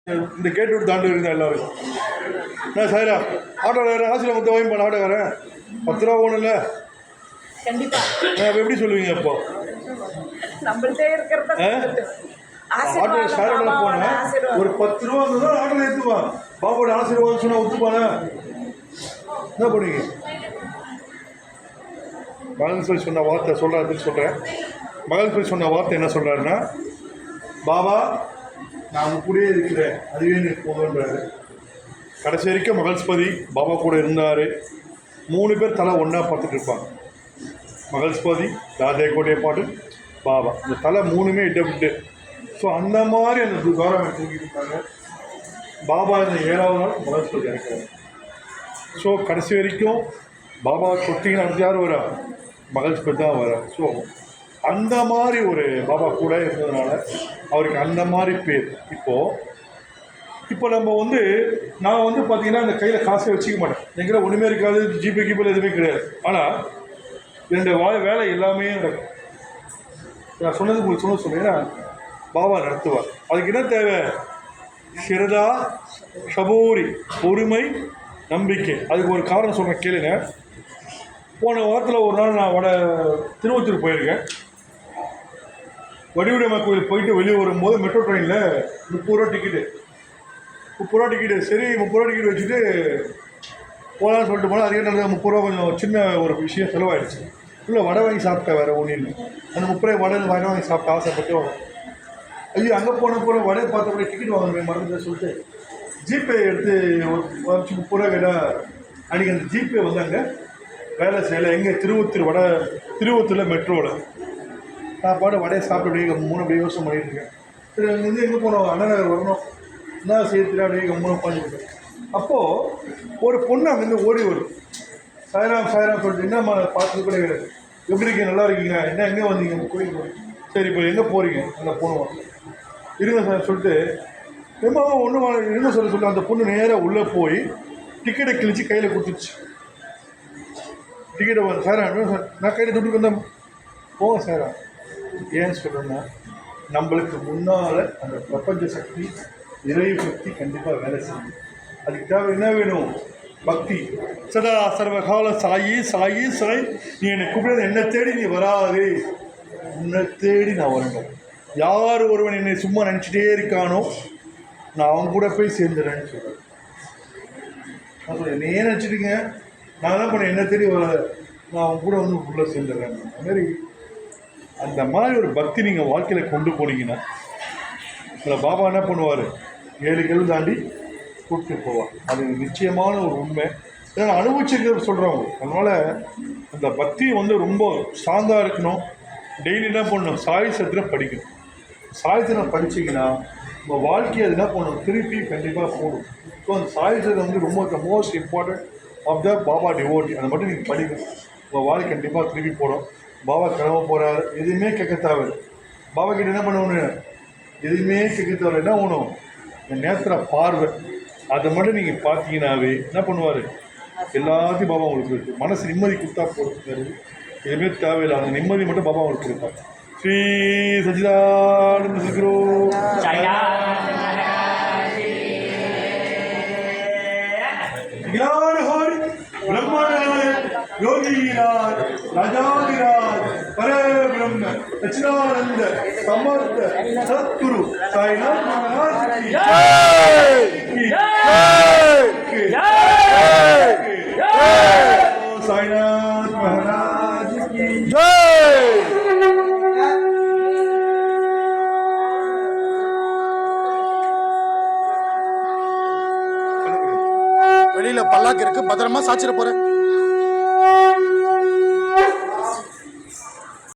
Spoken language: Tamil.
இந்த கேட்டு விட்டு தாண்டி இருந்தா எல்லாரும் நான் சாரா ஆட்டோக்காரன் ஆசிரியர் மொத்தம் வாங்கி போன ஆட்டோக்காரன் 10 ரூபா போகணும்ல கண்டிப்பா. எப்படி சொல்லுவீங்க அப்போ நம்மள்ட்டே இருக்கிறத ஆட்டோ சாரோட போனேன் ஒரு 10 ரூபா இருந்தால் ஆட்டோல ஏற்றுவான் பாபாவோட ஆசீர்வாதம் சொன்னா ஒத்துப்பானே என்ன பண்ணுவீங்க மகன் சொன்ன வார்த்தை சொல்கிறேன் மகன் சொன்ன வார்த்தை என்ன சொல்கிறாருன்னா பாபா நான் அவங்க கூடயே இருக்கிறேன் அதுவே எனக்கு போதுன்றாரு. கடைசி வரைக்கும் மகள்ஸ்பதி பாபா கூட இருந்தார். 3 பேர் தலை ஒன்றா பார்த்துட்டு இருப்பாங்க. மகள்ஸ்பதி ராதே கோட்டைய பாட்டு பாபா இந்த தலை 3மே விட்டு ஸோ அந்த மாதிரி அந்த கௌரவம் தூக்கிட்டு இருப்பாங்க. பாபா இந்த 7வது நாள் மகள்ஸ்பதி இறக்கிறார். ஸோ கடைசி வரைக்கும் பாபா சொத்திங்க அடுத்து யார் வரா மகள்ஸ்பதி தான் வரா. ஸோ அந்த மாதிரி ஒரு பாபா கூட இருந்ததுனால அவருக்கு அந்த மாதிரி பேர். இப்போ நம்ம நான் பார்த்தீங்கன்னா அந்த கையில் காசை வச்சுக்க மாட்டேன். எங்கிட்ட ஒன்றுமே இருக்காது, ஜிபே கீபேல எதுவுமே கிடையாது. ஆனால் என்னுடைய வேலை எல்லாமே நடக்கும். நான் சொன்னது உங்களுக்கு சொன்னீங்கன்னா பாபா நடத்துவார். அதுக்கு என்ன தேவை? சிரதா சபூரி பொறுமை நம்பிக்கை. அதுக்கு ஒரு காரணம் சொல்கிறேன் கேளுங்க. போன வாரத்தில் ஒரு நாள் நான் திருவத்தூர் போயிருக்கேன். வடிவுடையம்மா கோயில் போயிட்டு வெளியே வரும்போது மெட்ரோ ட்ரெயினில் 30 ரூபா டிக்கெட்டு சரி 30 ரூபா டிக்கெட் வச்சுட்டு போகலான்னு சொல்லிட்டு போனால் அதுக்கே நல்லது 30 ரூபா கொஞ்சம் சின்ன ஒரு விஷயம் செலவாயிடுச்சு. இல்லை வடை வாங்கி சாப்பிட்டேன் வேறு ஒன்றும் இல்லை. அந்த 30 ரூபாய் வடை வாங்கி சாப்பிட்டேன் ஆசைப்பட்டு. ஐயோ அங்கே போன வடையை பார்த்தபடி டிக்கெட் வாங்கணும் மறந்துட்டு சொல்லிட்டு ஜிபே எடுத்து ஒரு 30 ரூபா கேட்டால் அன்றைக்கி அந்த ஜிபே அங்கே வேலை செய்யலை. எங்கே திருவத்தூரில் மெட்ரோவில் நான் பாட்டு வடையை சாப்பிட்டு அப்படியே 3 அப்படியே யோசனை பண்ணிட்டு இருக்கேன். சரி அங்கேருந்து எங்கே போனோம் அண்ணா நகர் வரணும் என்ன சேர்த்துல அப்படியே 3 உட்காந்துருக்கேன். அப்போது ஒரு பொண்ணு அங்கேருந்து ஓடி வரும். சாய்ராம் சொல்லிட்டு என்னம்மா பார்த்தது கூட கிடையாது. எப்படி இருக்கீங்க நல்லா இருக்கீங்க என்ன எங்கே வந்தீங்க கோயிலுக்கு? சரி இப்போ எங்கே போகிறீங்க? அங்கே போகணும் இருங்க சார் சொல்லிட்டு ஏமா ஒன்றும் இருங்க சொல்லி அந்த பொண்ணு நேராக உள்ளே போய் டிக்கெட்டை கிழிச்சு கையில் கொடுத்துச்சு. டிக்கெட்டை சார் நான் கையில் துட்டு வந்தேன் போங்க சார். ஏன்னு சொல்கிறேன்னா நம்மளுக்கு முன்னால் அந்த பிரபஞ்ச சக்தி இறை சக்தி கண்டிப்பாக வேலை செய்யும். அதுக்கு தேவை என்ன வேணும்? பக்தி. சதா சர்வகால சாயி நீ என்னை கூப்பிடுறது என்னை தேடி நீ வராது, உன்னை தேடி நான் வரணும். யார் ஒருவன் என்னை சும்மா நினச்சிட்டே இருக்கானோ நான் அவங்க கூட போய் சேர்ந்துடுறேன்னு சொல்கிறேன். நான் சொல்கிறேன் என்னையே நினச்சிட்டுங்க நான் என்ன பண்ணேன் என்ன தேடி வர நான் அவங்க கூட உள்ளே சேர்ந்துடுறேன். அதுமாரி அந்த மாதிரி ஒரு பக்தி நீங்கள் வாழ்க்கையில் கொண்டு போனீங்கன்னா அதில் பாபா என்ன பண்ணுவார்? 7 கிலோ தாண்டி கூப்பிட்டு போவார். அது நிச்சயமான ஒரு உண்மை. ஏன்னா அனுபவிச்சிருக்கிறது சொல்கிறவங்க. அதனால் அந்த பக்தி ரொம்ப ஸ்ட்ராங்காக இருக்கணும். டெய்லி என்ன பண்ணணும்? சாய் சத்திரம் படிக்கணும். சாய் சத்திரம் படிச்சிங்கன்னா உங்கள் வாழ்க்கையை அது என்ன பண்ணணும்? திருப்பி கண்டிப்பாக போடும். ஸோ அந்த சாய் சத்திரம் ரொம்ப most important of the Baba devotee. அதை மட்டும் நீங்கள் படிக்கணும். உங்கள் வாழ்க்கை கண்டிப்பாக திருப்பி போடும். பாபா கிளம்ப போகிறாரு, எதுவுமே கேட்க தேவை. பாபா கிட்ட என்ன பண்ணணும்? எதுவுமே கேட்க தேவை. என்ன பண்ணணும்? என் நேரத்தில் பார்வை அதை மட்டும் நீங்கள் பார்த்தீங்கன்னாவே என்ன பண்ணுவார்? எல்லாத்தையும் பாபா உங்களுக்கு இருக்குது. மனசு நிம்மதி கொடுத்தா போடுறாரு. எதுவுமே தேவையில்லை. அந்த நிம்மதி மட்டும் பாபா உங்களுக்கு கொடுப்பார். ஸ்ரீ சச்சிதானந்த சத்குரு ज्ञानहरि ब्रह्मनारायण योगीराज राजाधिराज परब्रह्म सच्चिदानंद समर्थ सद्गुरु साईनाथ महाराज की जय। साईनाथ महाराज की जय। வெளியில பல்லாக்கு இருக்கு, பத்திரமா சாச்சிட போறேன்.